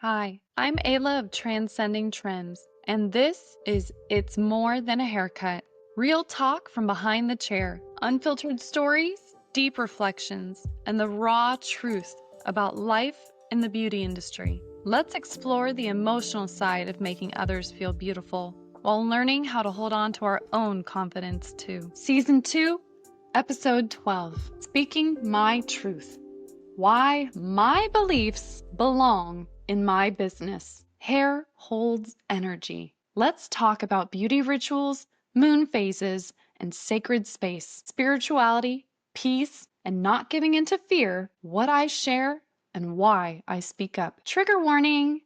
Hi, I'm Ayla of Transcending Trends, and this is It's More Than a Haircut. Real talk from behind the chair, unfiltered stories, deep reflections, and the raw truth about life in the beauty industry. Let's explore the emotional side of making others feel beautiful while learning how to hold on to our own confidence too. Season 2, Episode 12, Speaking My Truth. Why my beliefs belong in my business. Hair holds energy. Let's talk about beauty rituals, moon phases, and sacred space, spirituality, peace, and not giving into fear, what I share, and why I speak up. Trigger warning.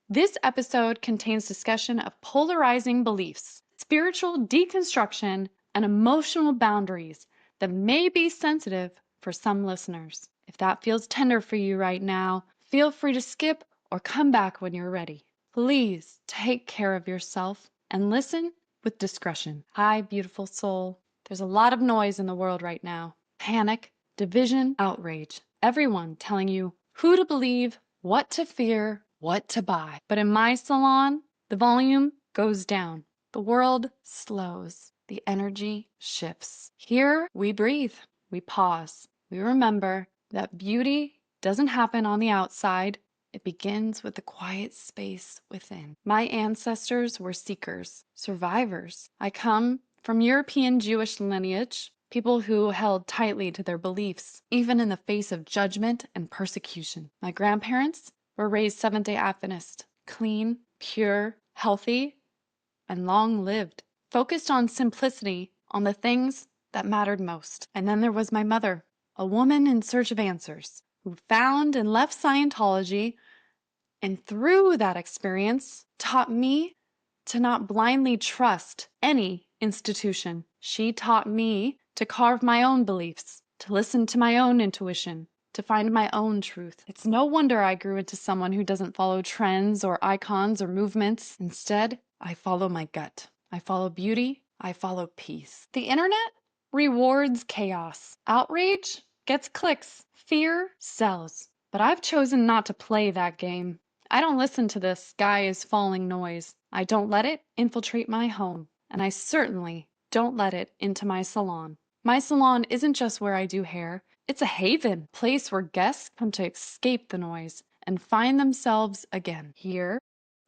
This episode contains discussion of polarizing beliefs, spiritual deconstruction, and emotional boundaries that may be sensitive for some listeners. If that feels tender for you right now, feel free to skip or come back when you're ready. Please take care of yourself and listen with discretion. Hi, beautiful soul. There's a lot of noise in the world right now. Panic, division, outrage. Everyone telling you who to believe, what to fear, what to buy. But in my salon, the volume goes down. The world slows. The energy shifts. Here, we breathe. We pause. We remember that beauty doesn't happen on the outside. It begins with the quiet space within. My ancestors were seekers, survivors. I come from European Jewish lineage, people who held tightly to their beliefs, even in the face of judgment and persecution. My grandparents were raised Seventh-day Adventist, clean, pure, healthy, and long-lived, focused on simplicity, on the things that mattered most. And then there was my mother, a woman in search of answers, who found and left Scientology, and through that experience taught me to not blindly trust any institution. She taught me to carve my own beliefs, to listen to my own intuition, to find my own truth. It's no wonder I grew into someone who doesn't follow trends or icons or movements. Instead, I follow my gut. I follow beauty. I follow peace. The internet rewards chaos. Outrage gets clicks. Fear sells. But I've chosen not to play that game. I don't listen to this sky is falling noise. I don't let it infiltrate my home. And I certainly don't let it into my salon. My salon isn't just where I do hair. It's a haven, place where guests come to escape the noise and find themselves again. Here,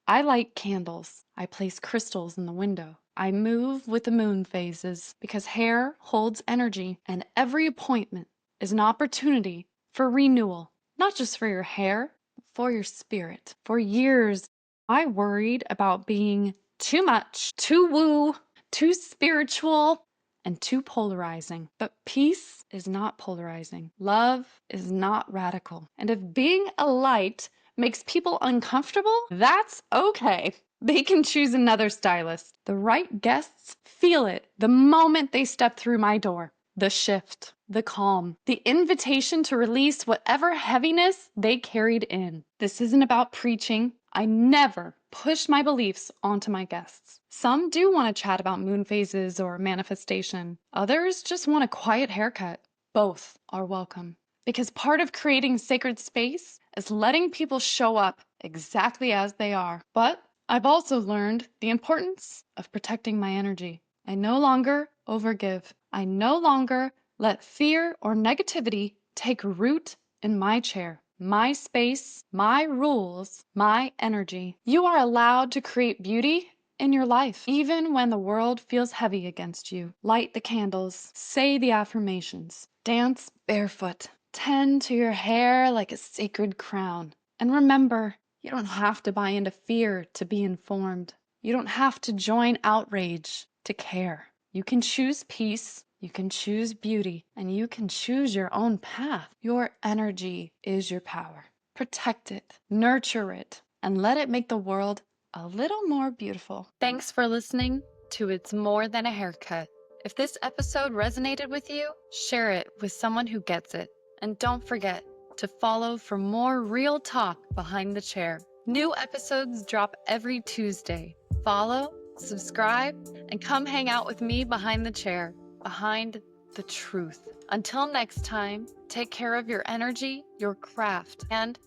I light candles. I place crystals in the window. I move with the moon phases because hair holds energy, and every appointment is an opportunity for renewal, not just for your hair, but for your spirit. For years, I worried about being too much, too woo, too spiritual, and too polarizing. But peace is not polarizing. Love is not radical. And if being a light makes people uncomfortable, that's okay. They can choose another stylist. The right guests feel it the moment they step through my door. The shift, the calm, the invitation to release whatever heaviness they carried in. This isn't about preaching. I never push my beliefs onto my guests. Some do want to chat about moon phases or manifestation. Others just want a quiet haircut. Both are welcome. Because part of creating sacred space is letting people show up exactly as they are. But I've also learned the importance of protecting my energy. I no longer overgive. I no longer let fear or negativity take root in my chair. My space, my rules, my energy. You are allowed to create beauty in your life, even when the world feels heavy against you. Light the candles, say the affirmations, dance barefoot, tend to your hair like a sacred crown. And remember, you don't have to buy into fear to be informed. You don't have to join outrage to care. You can choose peace. You can choose beauty, and you can choose your own path. Your energy is your power. Protect it, nurture it, and let it make the world a little more beautiful. Thanks for listening to It's More Than a Haircut. If this episode resonated with you, share it with someone who gets it. And don't forget to follow for more real talk behind the chair. New episodes drop every Tuesday. Follow, subscribe, and come hang out with me behind the chair. Behind the truth. Until next time, take care of your energy, your craft, and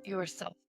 yourself.